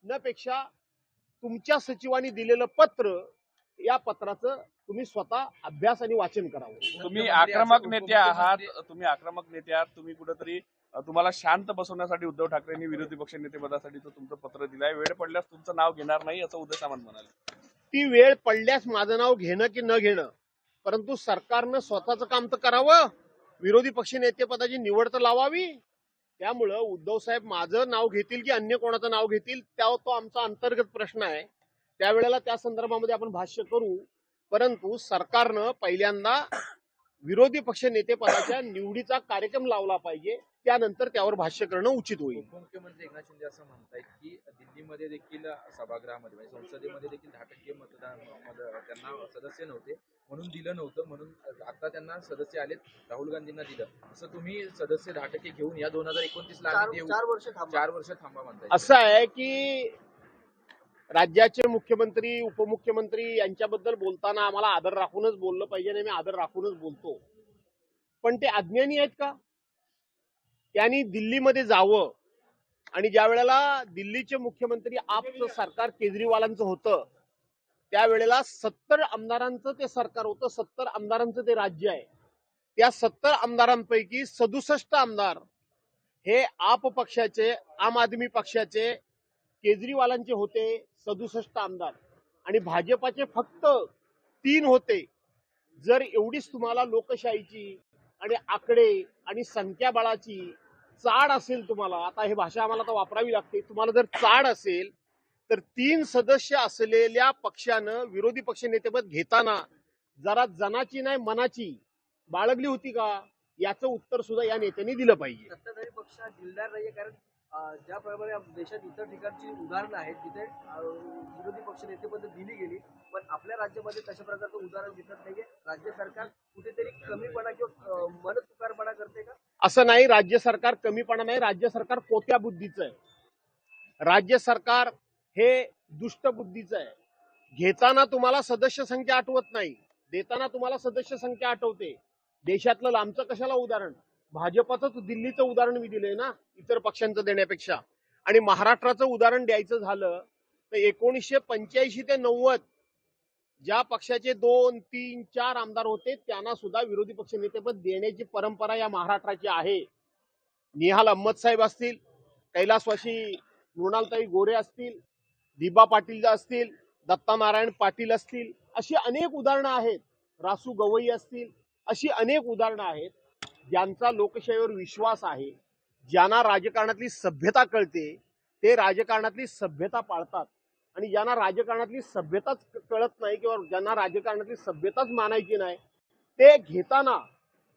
न पेक्षा तुमच्या सचिवांनी दिलेलं पत्र, या पत्राचं तुम्ही स्वतः अभ्यास आणि वाचन करावं। तुम्ही आक्रमक नेते आहात, तुम्ही कुठेतरी तुम्हाला शांत बसवण्यासाठी उद्धव ठाकरेंनी विरोधी पक्ष नेतेपदासाठीचं तुमचं पत्र दिलंय। वेळ पडल्यास तुमचं नाव घेणार नाही असं उद्धव सामंत म्हणाले। ती वेळ पडल्यास माझं नाव घेणं की न घेणं, परंतु सरकारनं स्वतःचं काम तर करावं, विरोधी पक्ष नेतेपदाची निवड तर लावावी। त्यामुळं उद्धव साहेब माझं नाव घेतील की अन्य कोणाचं नाव घेतील तो आमचा अंतर्गत प्रश्न आहे। त्यावेळेला त्या संदर्भामध्ये आपण भाष्य करू, परंतु सरकारनं पहिल्यांदा विरोधी पक्ष नेतेपदाच्या निवडीचा कार्यक्रम लावला पाहिजे, त्यानंतर त्यावर भाष्य करणं उचित होईल। उपमुख्यमंत्री एकनाथ शिंदे असं म्हणतायत की दिल्लीमध्ये देखील सभागृहामध्ये म्हणजे संसदेमध्ये देखील 10% मतदान त्यांना सदस्य नव्हते म्हणून दिलं नव्हतं, म्हणून आता त्यांना सदस्य आलेत, राहुल गांधींना दिलं। असं तुम्ही सदस्य 10% घेऊन या 2029 ला 4 वर्ष थांबा म्हणताय। असं आहे की राज्याचे मुख्यमंत्री उपमुख्यमंत्री यांच्याबद्दल बोलताना आम्हाला आदर राखूनच बोललं पाहिजे आणि मी आदर राखूनच बोलतो, पण ते अज्ञानी आहेत का? त्यांनी दिल्लीमध्ये जावं आणि ज्या वेळेला दिल्लीचे मुख्यमंत्री आपचं सरकार केजरीवालांचं होतं, त्यावेळेला 70 आमदारांचं ते सरकार होतं, 70 आमदारांचं ते राज्य आहे। त्या 70 आमदारांपैकी 67 आमदार हे आप पक्षाचे, आम आदमी पक्षाचे, केजरीवालांचे होते 67 आमदार, आणि भाजपाचे फक्त 3 होते। जर एवढीच तुम्हाला लोकशाहीची आणि आकडे आणि संख्याबळाची चाड असेल तुम्हाला, आता हे भाषा आम्हाला तर वापरावी लागते, तुम्हाला जर चाड असेल तर 3 सदस्य असलेल्या पक्षानं विरोधी पक्ष नेतेपद घेताना जरा जनाची नाही मनाची बाळगली होती का, याचं उत्तर सुद्धा या नेत्यांनी दिलं पाहिजे। सत्ताधारी पक्ष दिलदार नाहीये, कारण ज्याप्रमाणे देशात इतर ठिकाणची उदाहरणं आहेत तिथे विरोधी पक्ष नेतेपद दिली गेली, पण आपल्या राज्यामध्ये तशा प्रकारचं उदाहरण दिसत नाहीये। राज्य सरकार कुठेतरी कमीपणा किंवा मनचुकारपणा करते का? असं नाही, राज्य सरकार कमीपणा नाही, राज्य सरकार कोत्या बुद्धीचं आहे, राज्य सरकार हे दुष्ट बुद्धीचं आहे। घेताना तुम्हाला सदस्य संख्या आठवत नाही, देताना तुम्हाला सदस्य संख्या आठवते। देशातलं लांबचं कशाला उदाहरण, भाजपाचंच दिल्लीचं उदाहरण मी दिलंय ना इतर पक्षांचं देण्यापेक्षा। आणि महाराष्ट्राचं उदाहरण द्यायचं झालं तर 1985 ते 90 ज्या पक्षाचे 2, 3, 4 आमदार होते त्यांना सुद्धा विरोधी पक्ष नेतेपद देण्याची परंपरा या महाराष्ट्राची आहे। निहाल अहमद साहेब असतील, कैलासवासी मृणालताई गोरे असतील, दिबा पाटील असतील, दत्ता नारायण पाटील असतील, अशी अनेक उदाहरणं आहेत, रासू गवई असतील, अशी अनेक उदाहरणं आहेत ज्यांचा लोकशाहीवर विश्वास आहे, ज्यांना राजकारणातली सभ्यता कळते, ते राजकारणातली सभ्यता पाळतात। आणि ज्यांना राजकारणातली सभ्यताच कळत नाही किंवा ज्यांना राजकारणातली सभ्यताच मानायची नाही, ते घेताना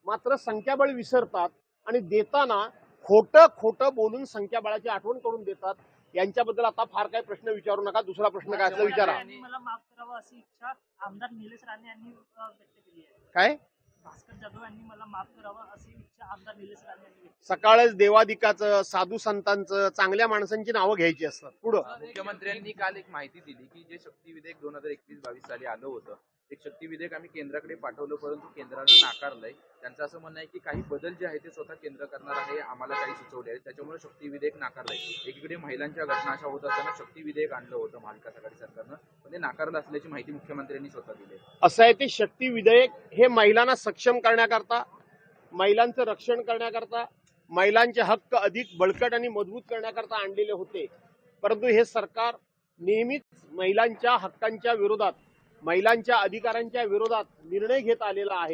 मात्र संख्याबळ विसरतात आणि देताना खोटं बोलून संख्याबळाची आठवण करून देतात। यांच्याबद्दल आता फार काही प्रश्न विचारू नका, दुसरा प्रश्न काय असला विचारा। मला माफ करावं अशी इच्छा आमदार निलेश राणे यांनी व्यक्त केली आहे। काय? भास्कर जाधव यांनी मला माफ करावं अशी इच्छा आमदार निलेश राणे यांनी व्यक्त केली। सकाळच देवादिकाचं, साधू संतांचं, चांगल्या माणसांची नावं घ्यायची असतात। पुढं मुख्यमंत्र्यांनी काल एक माहिती दिली की जे शक्ती विधेयक 2021-22 साली आलं होतं, एक शक्ती विधेयक आम्ही केंद्राकडे पाठवलं, परंतु केंद्रानं नाकारलंय। त्यांचं असं म्हणणं आहे की काही बदल जे आहे ते स्वतः केंद्र करणार आहे, आम्हाला काही सुचवले आहे, त्याच्यामुळे शक्ती विधेयक नाकारलंय। एकीकडे महिलांच्या घटना अशा होत असताना शक्ती विधेयक आणलं होतं महाविकास आघाडी सरकारनं, पण ते नाकारलं असल्याची माहिती मुख्यमंत्र्यांनी स्वतः दिली। असं आहे, ते शक्ती विधेयक हे महिलांना सक्षम करण्याकरता, महिलांचं रक्षण करण्याकरता, महिलांचे हक्क अधिक बळकट आणि मजबूत करण्याकरता आणलेले होते, परंतु हे सरकार नेहमीच महिलांच्या हक्कांच्या विरोधात, महिलांच्या अधिकारांच्या विरोधात निर्णय घेत आलेला आहे।